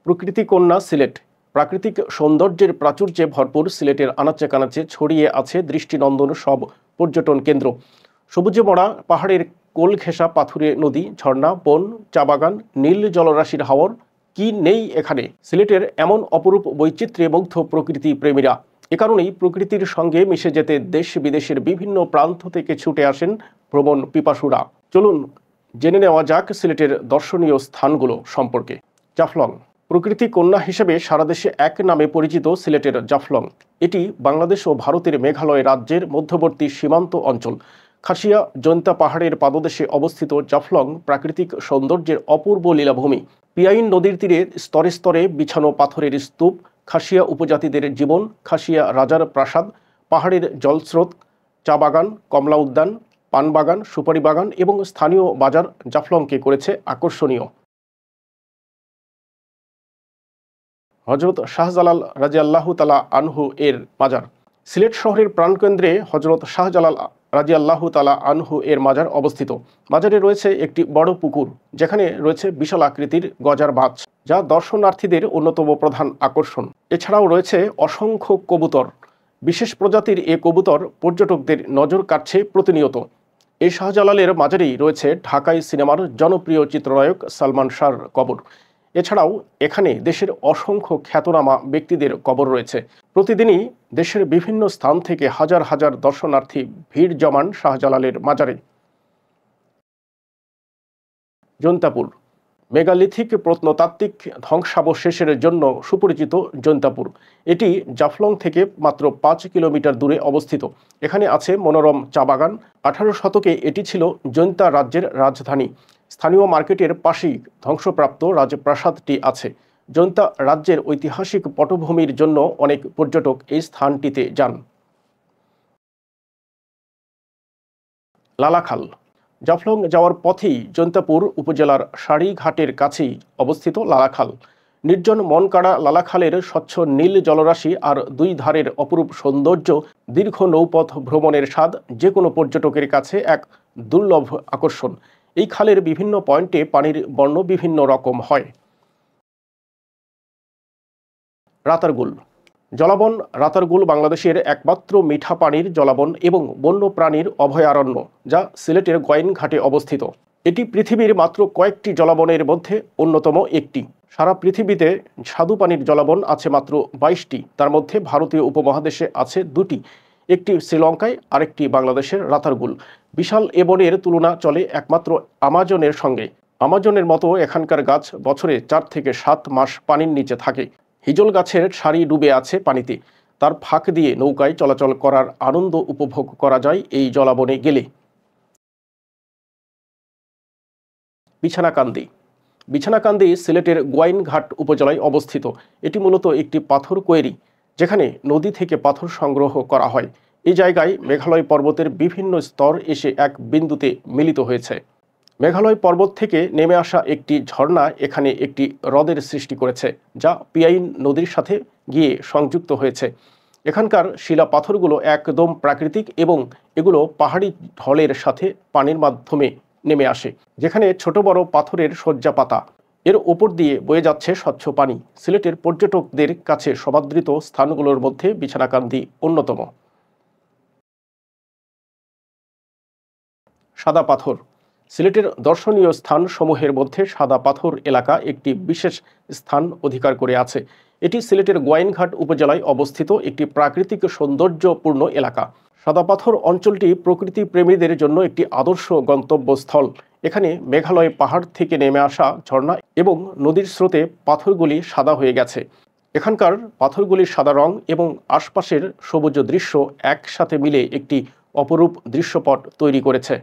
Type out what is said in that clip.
প্রকৃতি কন্যা সিলেট। প্রাকৃতিক সৌন্দর্যের প্রাচুর্যে ভরপুর সিলেটের আনাচে কানাচে ছড়িয়ে আছে দৃষ্টিনন্দন সব পর্যটন কেন্দ্র। সবুজে মোড়া পাহাড়ের কোল ঘেঁষা পাথুরে নদী, ঝর্ণা, বন, চা বাগান, নীল জলরাশির হাওর, কি নেই এখানে। সিলেটের এমন অপরূপ বৈচিত্র্যে মুগ্ধ প্রকৃতি প্রেমীরা। এ কারণেই প্রকৃতির সঙ্গে মিশে যেতে দেশ বিদেশের বিভিন্ন প্রান্ত থেকে ছুটে আসেন ভ্রমণ পিপাসুরা। চলুন জেনে নেওয়া যাক সিলেটের দর্শনীয় স্থানগুলো সম্পর্কে। জাফলং। প্রকৃতি কন্যা হিসেবে সারা দেশে এক নামে পরিচিত সিলেটের জাফলং। এটি বাংলাদেশ ও ভারতের মেঘালয় রাজ্যের মধ্যবর্তী সীমান্ত অঞ্চল। খাসিয়া জৈন্তা পাহাড়ের পাদদেশে অবস্থিত জাফলং প্রাকৃতিক সৌন্দর্যের অপূর্ব লীলাভূমি। পিয়াইন নদীর তীরে স্তরে স্তরে বিছানো পাথরের স্তূপ, খাসিয়া উপজাতিদের জীবন, খাসিয়া রাজার প্রাসাদ, পাহাড়ের জলস্রোত, চা বাগান, কমলা উদ্যান, পান বাগান, সুপারি বাগান এবং স্থানীয় বাজার জাফলংকে করেছে আকর্ষণীয়। হজরত শাহজালাল রাজিয়াল্লাহু তাআলা আনহু এর মাজার। সিলেট শহরের প্রাণকেন্দ্রে হজরত শাহজালাল রাজিয়াল্লাহু তাআলা আনহু এর মাজার অবস্থিত। মাজারে রয়েছে একটি বড় পুকুর, যেখানে রয়েছে বিশাল আকৃতির গজার মাছ, যা দর্শনার্থীদের অন্যতম প্রধান আকর্ষণ। এছাড়াও রয়েছে অসংখ্য কবুতর। বিশেষ প্রজাতির এ কবুতর পর্যটকদের নজর কাটছে প্রতিনিয়ত। এই শাহজালালের মাজারেই রয়েছে ঢাকাই সিনেমার জনপ্রিয় চিত্রনায়ক সালমান শাহর কবর। এছাড়াও এখানে দেশের অসংখ্য খ্যাতনামা ব্যক্তিদের কবর রয়েছে। প্রতিদিনই দেশের বিভিন্ন স্থান থেকে হাজার হাজার দর্শনার্থী ভিড় জমান শাহজালালের মাজারে। জৈন্তাপুর। মেগালিথিক প্রত্নতাত্ত্বিক ধ্বংসাবশেষের জন্য সুপরিচিত জৈন্তাপুর। এটি জাফলং থেকে মাত্র ৫ কিলোমিটার দূরে অবস্থিত। এখানে আছে মনোরম চা বাগান। ১৮ শতকে এটি ছিল জৈন্তা রাজ্যের রাজধানী। স্থানীয় মার্কেটের পাশেই ধ্বংসপ্রাপ্ত রাজপ্রাসাদটি আছে। জৈন্তা রাজ্যের ঐতিহাসিক পটভূমির জন্য অনেক পর্যটক এই স্থানটিতে যান। লালাখাল। জাফলং যাওয়ার পথেই জৈন্তাপুর উপজেলার সারিঘাটের কাছেই অবস্থিত লালাখাল। নির্জন মনকাড়া লালাখালের স্বচ্ছ নীল জলরাশি আর দুই ধারের অপরূপ সৌন্দর্য দীর্ঘ নৌপথ ভ্রমণের স্বাদ যে কোনো পর্যটকের কাছে এক দুর্লভ আকর্ষণ। এই খালের বিভিন্ন পয়েন্টে পানির বর্ণ বিভিন্ন রকম হয়। রাতারগুল। জলাবন। রাতারগুল বাংলাদেশের একমাত্র মিঠা পানির জলাবন এবং বন্য প্রাণীর অভয়ারণ্য, যা সিলেটের গোয়াইনঘাটে অবস্থিত। এটি পৃথিবীর মাত্র কয়েকটি জলাবনের মধ্যে অন্যতম একটি। সারা পৃথিবীতে স্বাদু পানির জলাবন আছে মাত্র ২২টি। তার মধ্যে ভারতীয় উপমহাদেশে আছে ২টি, একটি শ্রীলঙ্কায়, আরেকটি বাংলাদেশের রাতারগুল। বিশাল এ বনের তুলনা চলে একমাত্র আমাজনের সঙ্গে। আমাজনের মতো এখানকার গাছ বছরে ৪ থেকে ৭ মাস পানির নিচে থাকে। হিজল গাছের সারি ডুবে আছে পানিতে। তার ফাঁক দিয়ে নৌকায় চলাচল করার আনন্দ উপভোগ করা যায় এই জলাবনে গেলে। বিছানাকান্দি। বিছানাকান্দি সিলেটের গোয়াইনঘাট উপজেলায় অবস্থিত। এটি মূলত একটি পাথর কোয়েরি, যেখানে নদী থেকে পাথর সংগ্রহ করা হয়। এই জায়গায় মেঘালয় পর্বতের বিভিন্ন স্তর এসে এক বিন্দুতে মিলিত হয়েছে। মেঘালয় পর্বত থেকে নেমে আসা একটি ঝর্ণা এখানে একটি হ্রদের সৃষ্টি করেছে, যা পিয়াইন নদীর সাথে গিয়ে সংযুক্ত হয়েছে। এখানকার শিলা পাথরগুলো একদম প্রাকৃতিক এবং এগুলো পাহাড়ি ঢলের সাথে পানির মাধ্যমে নেমে আসে, যেখানে ছোট বড় পাথরের সজ্জা পাতা। এর ওপর দিয়ে বয়ে যাচ্ছে স্বচ্ছ পানি। সিলেটের পর্যটকদের কাছে সমাদৃত স্থানগুলোর মধ্যে বিছানাকান্দি অন্যতম। সাদা পাথর। সিলেটের দর্শনীয় স্থান সমূহের মধ্যে সাদা পাথর এলাকা একটি বিশেষ স্থান অধিকার করে আছে। এটি সিলেটের গোয়াইনঘাট উপজেলায় অবস্থিত একটি প্রাকৃতিক সৌন্দর্যপূর্ণ এলাকা। সাদা পাথর অঞ্চলটি প্রকৃতি প্রেমীদের জন্য একটি আদর্শ গন্তব্যস্থল। এখানে মেঘালয় পাহাড় থেকে নেমে আসা ঝর্ণা এবং নদীর স্রোতে পাথরগুলি সাদা হয়ে গেছে। এখানকার পাথরগুলির সাদা রং এবং আশপাশের সবুজ দৃশ্য একসাথে মিলে একটি অপরূপ দৃশ্যপট তৈরি করেছে।